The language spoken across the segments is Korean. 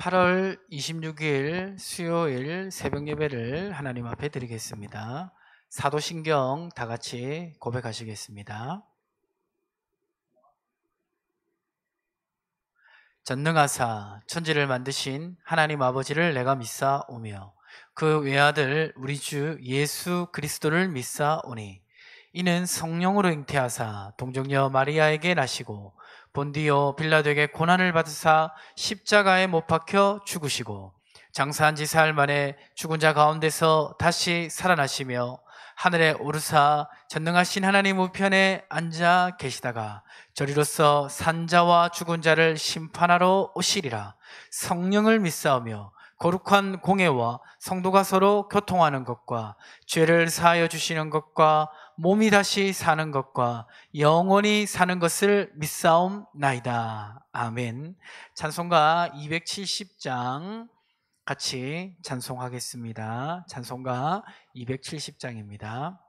8월 26일 수요일 새벽 예배를 하나님 앞에 드리겠습니다. 사도신경 다 같이 고백하시겠습니다. 전능하사 천지를 만드신 하나님 아버지를 내가 믿사오며 그 외아들 우리 주 예수 그리스도를 믿사오니 이는 성령으로 잉태하사 동정녀 마리아에게 나시고 본디오 빌라도에게 고난을 받으사 십자가에 못 박혀 죽으시고 장사한 지 사흘 만에 죽은 자 가운데서 다시 살아나시며 하늘에 오르사 전능하신 하나님 우편에 앉아 계시다가 저리로서 산자와 죽은 자를 심판하러 오시리라. 성령을 믿사오며 거룩한 공예와 성도가 서로 교통하는 것과 죄를 사하여 주시는 것과 몸이 다시 사는 것과 영원히 사는 것을 믿사옵나이다. 아멘. 찬송가 270장 같이 찬송하겠습니다. 찬송가 270장입니다.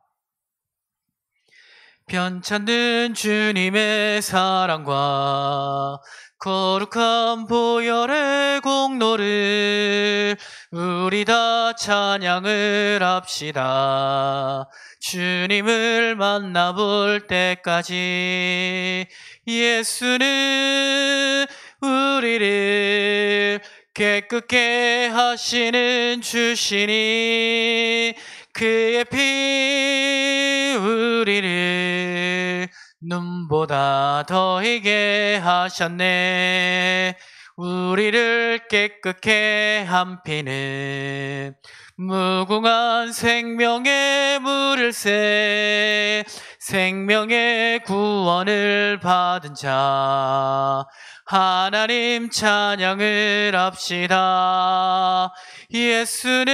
편찮는 주님의 사랑과 거룩한 보혈의 공로를 우리 다 찬양을 합시다. 주님을 만나볼 때까지 예수는 우리를 깨끗게 하시는 주시니 그의 피 우리를 눈보다 더하게 하셨네. 우리를 깨끗게 한 피는 무궁한 생명의 물을 새 생명의 구원을 받은 자 하나님 찬양을 합시다. 예수는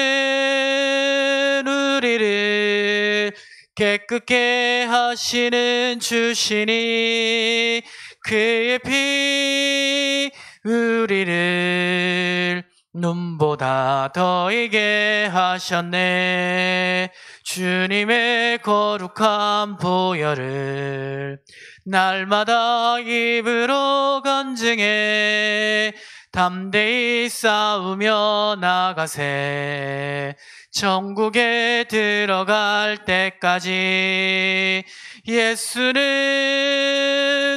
우리를 깨끗게 하시는 주시니 그의 피 우리를 눈보다 더하게 하셨네. 주님의 거룩한 보혈을 날마다 입으로 간증해 담대히 싸우며 나가세. 천국에 들어갈 때까지 예수는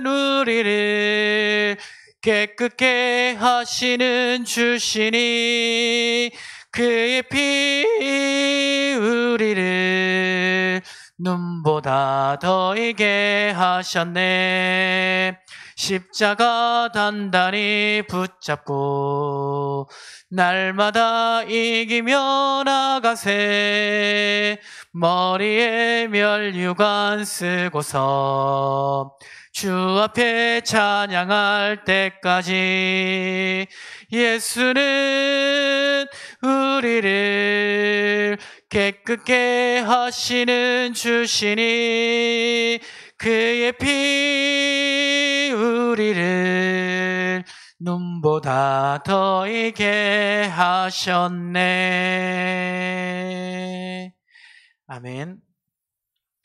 우리를 깨끗게 하시는 주시니 그의 피 우리를 눈보다 더하게 하셨네. 십자가 단단히 붙잡고 날마다 이기며 나가세. 머리에 면류관 쓰고서 주 앞에 찬양할 때까지 예수는 우리를 깨끗게 하시는 주시니 그의 피 우리를 눈보다 더하게 하셨네. 아멘.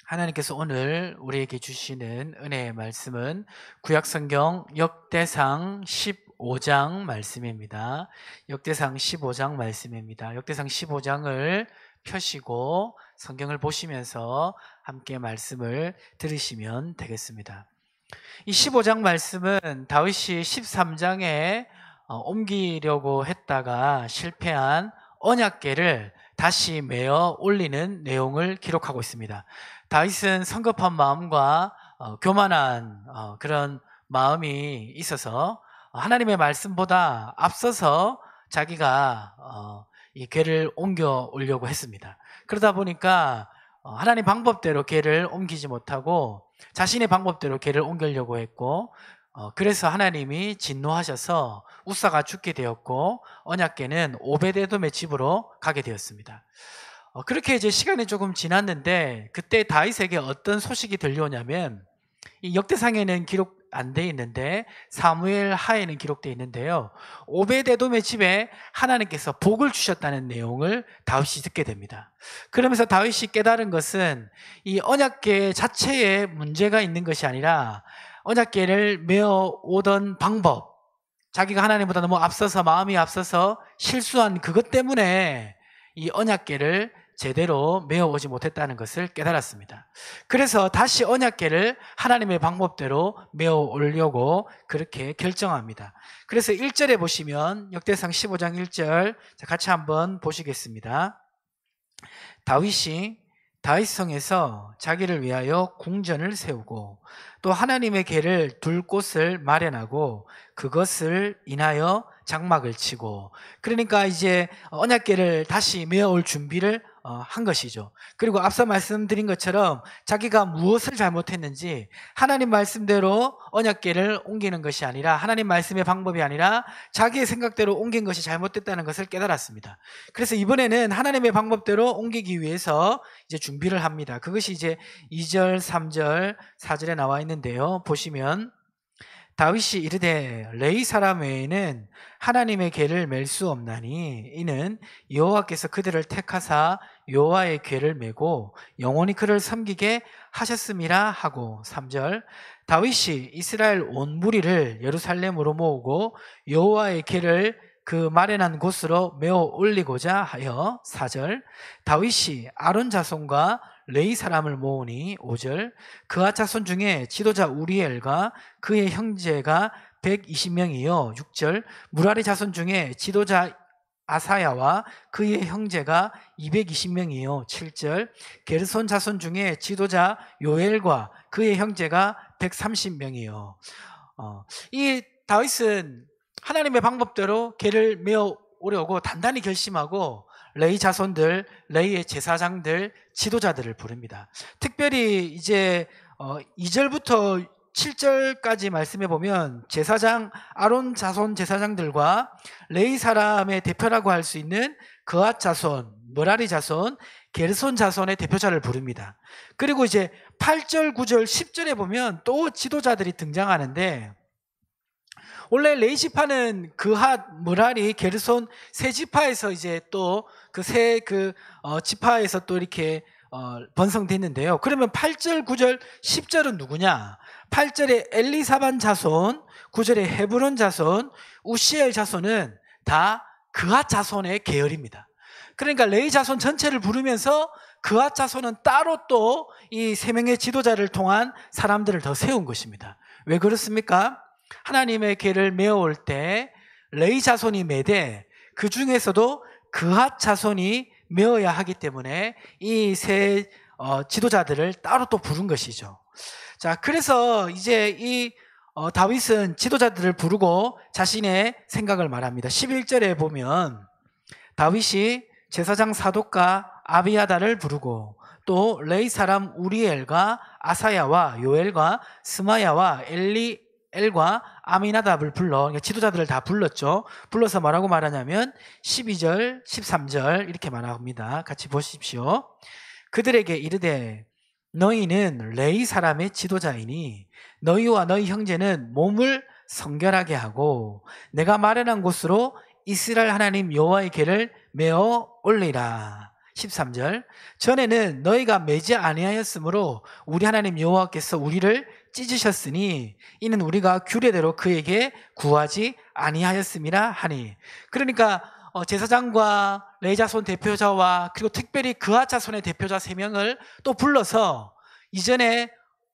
하나님께서 오늘 우리에게 주시는 은혜의 말씀은 구약성경 역대상 15장 말씀입니다. 역대상 15장 말씀입니다. 역대상 15장을 펴시고 성경을 보시면서 함께 말씀을 들으시면 되겠습니다. 이 15장 말씀은 다윗이 13장에 옮기려고 했다가 실패한 언약궤를 다시 메어 올리는 내용을 기록하고 있습니다. 다윗은 성급한 마음과 교만한 그런 마음이 있어서 하나님의 말씀보다 앞서서 자기가 이 궤를 옮겨 오려고 했습니다. 그러다 보니까 하나님 방법대로 궤를 옮기지 못하고 자신의 방법대로 궤를 옮기려고 했고 그래서 하나님이 진노하셔서 우사가 죽게 되었고 언약궤는 오베데돔의 집으로 가게 되었습니다. 그렇게 이제 시간이 조금 지났는데 그때 다윗에게 어떤 소식이 들려오냐면 이 역대상에는 기록 안 돼 있는데 사무엘 하에는 기록되어 있는데요. 오베데돔의 집에 하나님께서 복을 주셨다는 내용을 다윗이 듣게 됩니다. 그러면서 다윗이 깨달은 것은 이 언약궤 자체에 문제가 있는 것이 아니라 언약궤를 메어 오던 방법, 자기가 하나님보다 너무 앞서서 마음이 앞서서 실수한 그것 때문에 이 언약궤를 제대로 메어오지 못했다는 것을 깨달았습니다. 그래서 다시 언약궤를 하나님의 방법대로 메어 오려고 그렇게 결정합니다. 그래서 1절에 보시면 역대상 15장 1절 같이 한번 보시겠습니다. 다윗이 다윗성에서 자기를 위하여 궁전을 세우고 또 하나님의 궤를 둘 곳을 마련하고 그것을 인하여 장막을 치고, 그러니까 이제 언약궤를 다시 메어올 준비를 한 것이죠. 그리고 앞서 말씀드린 것처럼 자기가 무엇을 잘못했는지 하나님 말씀대로 언약궤를 옮기는 것이 아니라, 하나님 말씀의 방법이 아니라 자기의 생각대로 옮긴 것이 잘못됐다는 것을 깨달았습니다. 그래서 이번에는 하나님의 방법대로 옮기기 위해서 이제 준비를 합니다. 그것이 이제 2절, 3절, 4절에 나와 있는데요. 보시면 다윗이 이르되 레위 사람 외에는 하나님의 궤를 맬 수 없나니 이는 여호와께서 그들을 택하사 여호와의 궤를 메고 영원히 그를 섬기게 하셨음이라 하고, 3절 다윗이 이스라엘 온 무리를 예루살렘으로 모으고 여호와의 궤를 그 마련한 곳으로 메어 올리고자 하여, 4절 다윗이 아론 자손과 레위 사람을 모으니, 5절 그아 자손 중에 지도자 우리엘과 그의 형제가 120명이요 6절 무라리 자손 중에 지도자 아사야와 그의 형제가 220명이요 7절 게르손 자손 중에 지도자 요엘과 그의 형제가 130명이요. 이 다윗은 하나님의 방법대로 궤를 메어 오려고 단단히 결심하고 레위 자손들, 레위의 제사장들, 지도자들을 부릅니다. 특별히 이제 2절부터 7절까지 말씀해 보면 제사장, 아론 자손 제사장들과 레위 사람의 대표라고 할 수 있는 그앗 자손, 머라리 자손, 게르손 자손의 대표자를 부릅니다. 그리고 이제 8절, 9절, 10절에 보면 또 지도자들이 등장하는데, 원래 레위 지파는 그핫, 머라리, 게르손 세 지파에서 이제 또 그 세 지파에서 또 이렇게 번성됐는데요. 그러면 8절, 9절, 10절은 누구냐? 8절에 엘리사반 자손, 9절에 헤브론 자손, 우시엘 자손은 다 그핫 자손의 계열입니다. 그러니까 레위 자손 전체를 부르면서 그핫 자손은 따로 또 이 세 명의 지도자를 통한 사람들을 더 세운 것입니다. 왜 그렇습니까? 하나님의 궤를 메어올 때 레위 자손이 메되 그 중에서도 그핫 자손이 메어야 하기 때문에 이 세 지도자들을 따로 또 부른 것이죠. 자, 그래서 이제 이 다윗은 지도자들을 부르고 자신의 생각을 말합니다. 11절에 보면 다윗이 제사장 사독과 아비아다를 부르고 또 레위 사람 우리엘과 아사야와 요엘과 스마야와 엘과 아미나답을 불러, 그러니까 지도자들을 다 불렀죠. 불러서 뭐라고 말하냐면 12절, 13절 이렇게 말합니다. 같이 보십시오. 그들에게 이르되 너희는 레위 사람의 지도자이니 너희와 너희 형제는 몸을 성결하게 하고 내가 마련한 곳으로 이스라엘 하나님 여호와의 궤를 메어 올리라. 13절 전에는 너희가 매지 아니하였으므로 우리 하나님 여호와께서 우리를 찢으셨으니 이는 우리가 규례대로 그에게 구하지 아니하였음이라 하니. 그러니까 제사장과 레위 자손 대표자와 그리고 특별히 그앗 자손의 대표자 3명을 또 불러서 이전에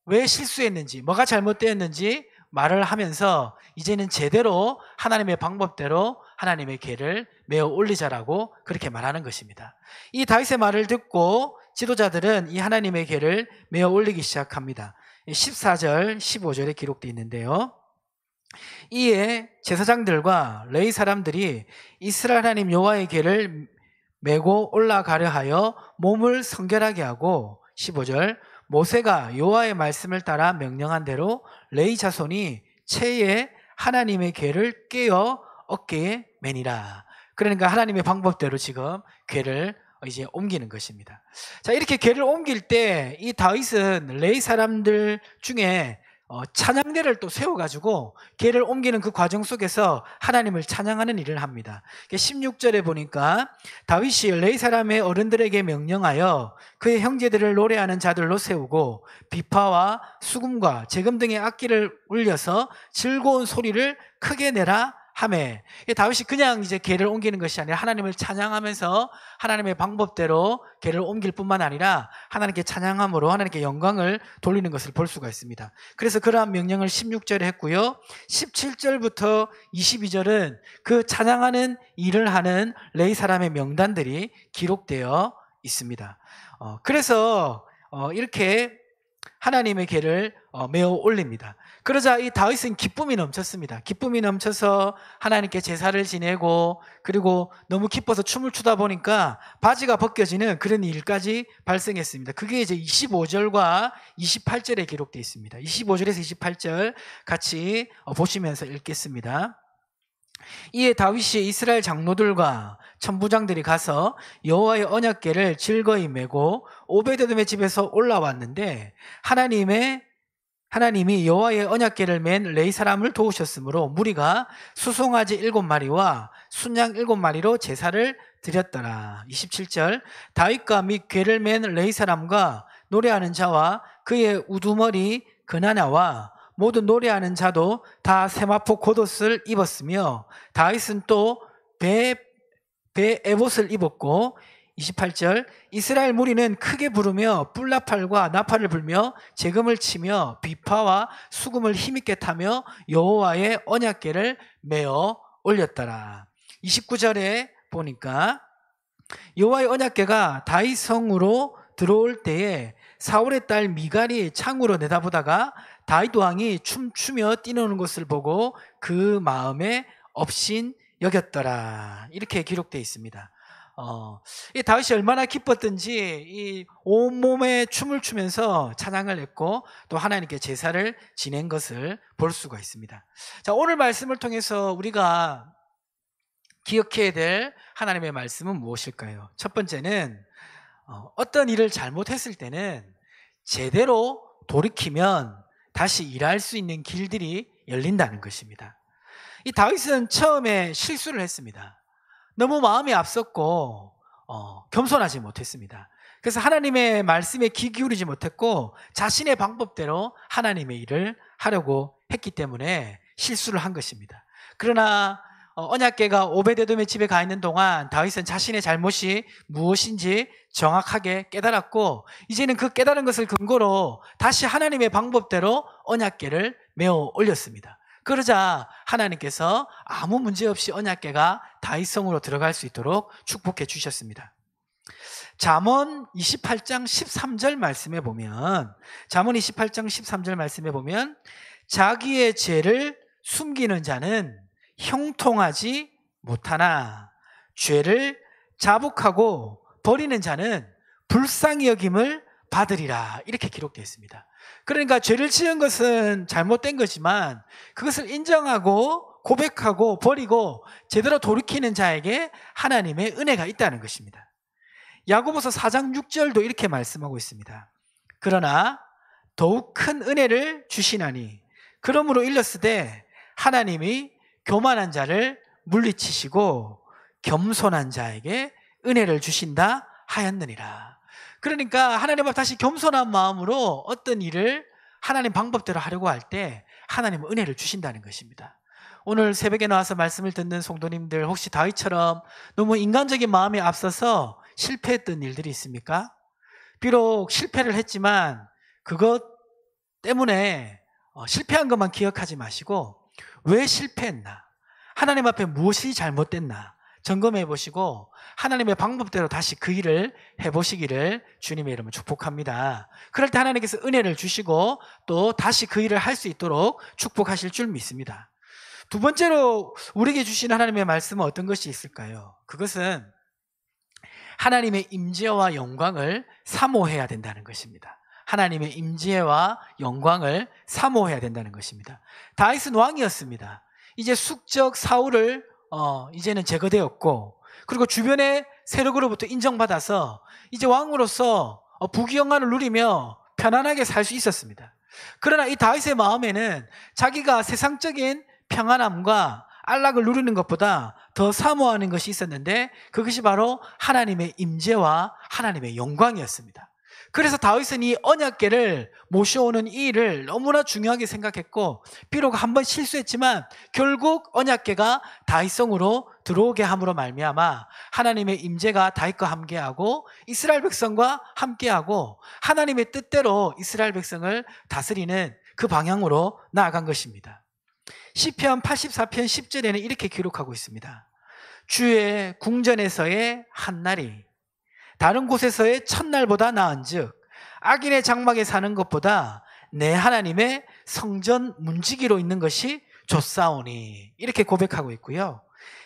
왜 실수했는지, 뭐가 잘못되었는지 말을 하면서 이제는 제대로 하나님의 방법대로 하나님의 궤를 메어 올리자라고 그렇게 말하는 것입니다. 이 다윗의 말을 듣고 지도자들은 이 하나님의 궤를 메어 올리기 시작합니다. 14절, 15절에 기록되어 있는데요. 이에 제사장들과 레위 사람들이 이스라엘 하나님 여호와의 궤를 메고 올라가려 하여 몸을 성결하게 하고, 15절 모세가 여호와의 말씀을 따라 명령한 대로 레위 자손이 채에 하나님의 궤를 꿰어 어깨에 매니라. 그러니까 하나님의 방법대로 지금 궤를 이제 옮기는 것입니다. 자, 이렇게 궤를 옮길 때 이 다윗은 레위 사람들 중에 찬양대를 또 세워가지고 궤를 옮기는 그 과정 속에서 하나님을 찬양하는 일을 합니다. 16절에 보니까 다윗이 레위 사람의 어른들에게 명령하여 그의 형제들을 노래하는 자들로 세우고 비파와 수금과 재금 등의 악기를 울려서 즐거운 소리를 크게 내라 함에 다윗이 그냥 이제 궤를 옮기는 것이 아니라 하나님을 찬양하면서 하나님의 방법대로 궤를 옮길 뿐만 아니라 하나님께 찬양함으로 하나님께 영광을 돌리는 것을 볼 수가 있습니다. 그래서 그러한 명령을 16절에 했고요. 17절부터 22절은 그 찬양하는 일을 하는 레위 사람의 명단들이 기록되어 있습니다. 그래서 이렇게 하나님의 궤를 메어 올립니다. 그러자 이 다윗은 기쁨이 넘쳤습니다. 기쁨이 넘쳐서 하나님께 제사를 지내고 그리고 너무 기뻐서 춤을 추다 보니까 바지가 벗겨지는 그런 일까지 발생했습니다. 그게 이제 25절과 28절에 기록되어 있습니다. 25절에서 28절 같이 보시면서 읽겠습니다. 이에 다윗이 이스라엘 장로들과 천부장들이 가서 여호와의 언약궤를 즐거이 메고 오베데돔의 집에서 올라왔는데 하나님이 여호와의 언약궤를 맨 레위 사람을 도우셨으므로 무리가 수송아지 7마리와 순양 7마리로 제사를 드렸더라. 27절 다윗과 및 궤를 맨 레위 사람과 노래하는 자와 그의 우두머리 그나냐와 모든 노래하는 자도 다 세마포 겉옷을 입었으며 다윗은 또 배 에봇을 입었고 28절 이스라엘 무리는 크게 부르며 뿔나팔과 나팔을 불며 재금을 치며 비파와 수금을 힘있게 타며 여호와의 언약궤를 메어 올렸더라. 29절에 보니까 여호와의 언약궤가 다윗 성으로 들어올 때에 사울의 딸 미갈이 창으로 내다보다가 다윗 왕이 춤추며 뛰노는 것을 보고 그 마음에 업신 여겼더라. 이렇게 기록되어 있습니다. 이 다윗이 얼마나 기뻤던지 이 온몸에 춤을 추면서 찬양을 했고 또 하나님께 제사를 지낸 것을 볼 수가 있습니다. 자, 오늘 말씀을 통해서 우리가 기억해야 될 하나님의 말씀은 무엇일까요? 첫 번째는 어떤 일을 잘못했을 때는 제대로 돌이키면 다시 일할 수 있는 길들이 열린다는 것입니다. 이 다윗은 처음에 실수를 했습니다. 너무 마음이 앞섰고 겸손하지 못했습니다. 그래서 하나님의 말씀에 귀 기울이지 못했고 자신의 방법대로 하나님의 일을 하려고 했기 때문에 실수를 한 것입니다. 그러나 언약궤가 오베데돔의 집에 가 있는 동안 다윗은 자신의 잘못이 무엇인지 정확하게 깨달았고 이제는 그 깨달은 것을 근거로 다시 하나님의 방법대로 언약궤를 메어 올렸습니다. 그러자 하나님께서 아무 문제 없이 언약궤가 다윗 성으로 들어갈 수 있도록 축복해 주셨습니다. 잠언 28장 13절 말씀에 보면 자기의 죄를 숨기는 자는 형통하지 못하나 죄를 자복하고 버리는 자는 불쌍히 여김을 받으리라. 이렇게 기록되어 있습니다. 그러니까 죄를 지은 것은 잘못된 거지만 그것을 인정하고 고백하고 버리고 제대로 돌이키는 자에게 하나님의 은혜가 있다는 것입니다. 야고보서 4장 6절도 이렇게 말씀하고 있습니다. 그러나 더욱 큰 은혜를 주시나니 그러므로 일렀으되 하나님이 교만한 자를 물리치시고 겸손한 자에게 은혜를 주신다 하였느니라. 그러니까 하나님 앞에 다시 겸손한 마음으로 어떤 일을 하나님 방법대로 하려고 할 때 하나님은 은혜를 주신다는 것입니다. 오늘 새벽에 나와서 말씀을 듣는 성도님들 혹시 다윗처럼 너무 인간적인 마음이 앞서서 실패했던 일들이 있습니까? 비록 실패를 했지만 그것 때문에 실패한 것만 기억하지 마시고 왜 실패했나? 하나님 앞에 무엇이 잘못됐나? 점검해 보시고 하나님의 방법대로 다시 그 일을 해보시기를 주님의 이름으로 축복합니다. 그럴 때 하나님께서 은혜를 주시고 또 다시 그 일을 할 수 있도록 축복하실 줄 믿습니다. 두 번째로 우리에게 주신 하나님의 말씀은 어떤 것이 있을까요? 그것은 하나님의 임재와 영광을 사모해야 된다는 것입니다. 하나님의 임재와 영광을 사모해야 된다는 것입니다. 다윗은 왕이었습니다. 이제 숙적 사울을 이제는 제거되었고 그리고 주변의 세력으로부터 인정받아서 이제 왕으로서 부귀영화를 누리며 편안하게 살 수 있었습니다. 그러나 이 다윗의 마음에는 자기가 세상적인 평안함과 안락을 누리는 것보다 더 사모하는 것이 있었는데 그것이 바로 하나님의 임재와 하나님의 영광이었습니다. 그래서 다윗은 이 언약궤를 모셔오는 이 일을 너무나 중요하게 생각했고, 비록 한번 실수했지만 결국 언약궤가 다윗성으로 들어오게 함으로 말미암아 하나님의 임재가 다윗과 함께하고 이스라엘 백성과 함께하고 하나님의 뜻대로 이스라엘 백성을 다스리는 그 방향으로 나아간 것입니다. 시편 84편 10절에는 이렇게 기록하고 있습니다. 주의 궁전에서의 한날이 다른 곳에서의 첫날보다 나은즉 악인의 장막에 사는 것보다 내 하나님의 성전 문지기로 있는 것이 좋사오니, 이렇게 고백하고 있고요.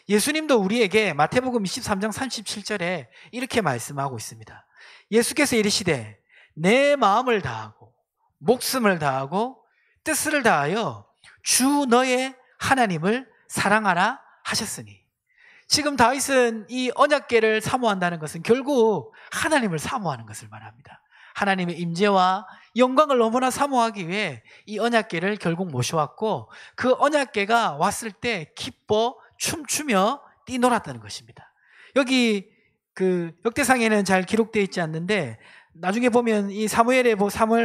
예수님도 우리에게 마태복음 23장 37절에 이렇게 말씀하고 있습니다. 예수께서 이르시되 내 마음을 다하고 목숨을 다하고 뜻을 다하여 주 너의 하나님을 사랑하라 하셨으니, 지금 다윗은 이 언약궤를 사모한다는 것은 결국 하나님을 사모하는 것을 말합니다. 하나님의 임재와 영광을 너무나 사모하기 위해 이 언약궤를 결국 모셔왔고, 그 언약궤가 왔을 때 기뻐 춤추며 뛰놀았다는 것입니다. 여기 그 역대상에는 잘 기록되어 있지 않는데, 나중에 보면 이 사무엘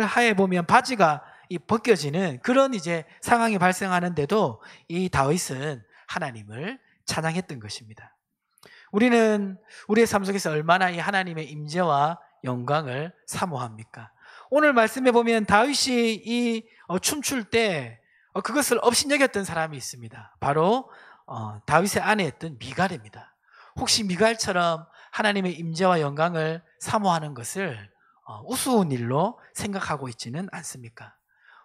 하에 보면 바지가 벗겨지는 그런 이제 상황이 발생하는데도 이 다윗은 하나님을 찬양했던 것입니다. 우리는 우리의 삶 속에서 얼마나 이 하나님의 임재와 영광을 사모합니까? 오늘 말씀해 보면 다윗이 이 춤출 때 그것을 업신여겼던 사람이 있습니다. 바로 다윗의 아내였던 미갈입니다. 혹시 미갈처럼 하나님의 임재와 영광을 사모하는 것을 우스운 일로 생각하고 있지는 않습니까?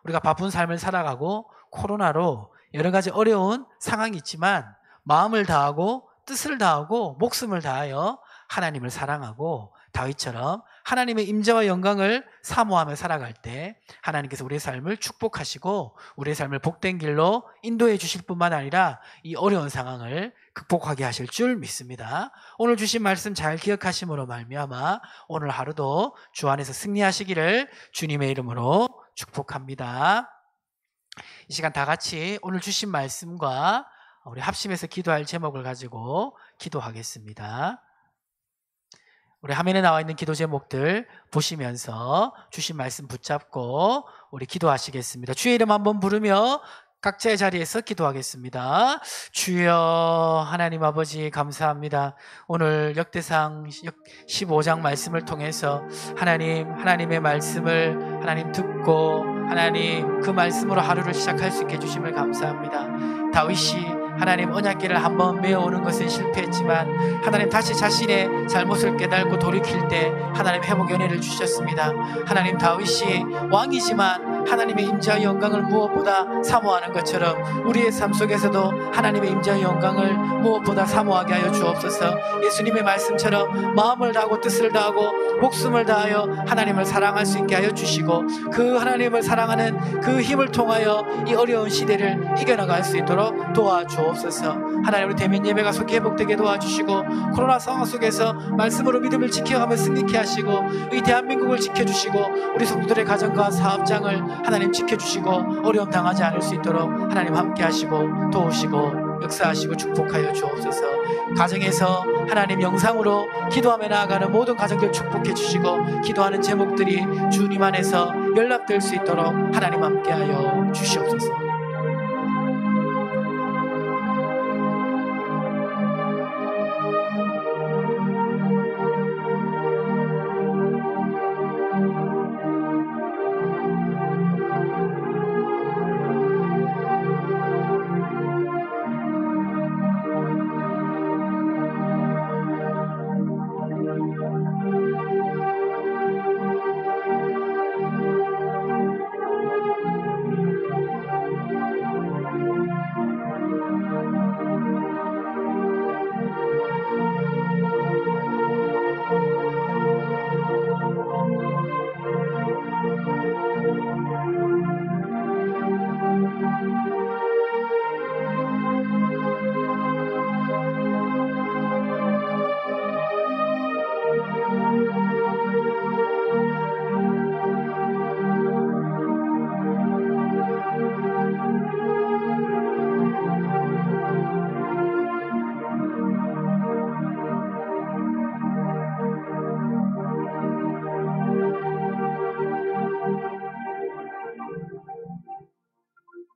우리가 바쁜 삶을 살아가고 코로나로 여러 가지 어려운 상황이 있지만 마음을 다하고 뜻을 다하고 목숨을 다하여 하나님을 사랑하고 다윗처럼 하나님의 임재와 영광을 사모하며 살아갈 때 하나님께서 우리의 삶을 축복하시고 우리의 삶을 복된 길로 인도해 주실 뿐만 아니라 이 어려운 상황을 극복하게 하실 줄 믿습니다. 오늘 주신 말씀 잘 기억하심으로 말미암아 오늘 하루도 주 안에서 승리하시기를 주님의 이름으로 축복합니다. 이 시간 다 같이 오늘 주신 말씀과 우리 합심해서 기도할 제목을 가지고 기도하겠습니다. 우리 화면에 나와 있는 기도 제목들 보시면서 주신 말씀 붙잡고 우리 기도하시겠습니다. 주의 이름 한번 부르며 각자의 자리에서 기도하겠습니다. 주여, 하나님 아버지 감사합니다. 오늘 역대상 15장 말씀을 통해서 하나님의 말씀을 하나님 듣고 하나님 그 말씀으로 하루를 시작할 수 있게 해주심을 감사합니다. 다윗이 하나님 언약궤를 한번 메어오는 것은 실패했지만 하나님 다시 자신의 잘못을 깨달고 돌이킬 때 하나님 회복의 은혜를 주셨습니다. 하나님 다윗이 왕이지만 하나님의 임재와 영광을 무엇보다 사모하는 것처럼 우리의 삶 속에서도 하나님의 임재와 영광을 무엇보다 사모하게 하여 주옵소서. 예수님의 말씀처럼 마음을 다하고 뜻을 다하고 목숨을 다하여 하나님을 사랑할 수 있게 하여 주시고 그 하나님을 사랑하는 그 힘을 통하여 이 어려운 시대를 이겨나갈 수 있도록 도와주옵소서. 하나님 우리 대면 예배가 속히 회복되게 도와주시고 코로나 상황 속에서 말씀으로 믿음을 지켜가며 승리케 하시고 이 대한민국을 지켜주시고 우리 성도들의 가정과 사업장을 하나님 지켜주시고 어려움 당하지 않을 수 있도록 하나님 함께 하시고 도우시고 역사하시고 축복하여 주옵소서. 가정에서 하나님 영상으로 기도하며 나아가는 모든 가정들 축복해 주시고 기도하는 제목들이 주님 안에서 연락될 수 있도록 하나님 함께하여 주시옵소서.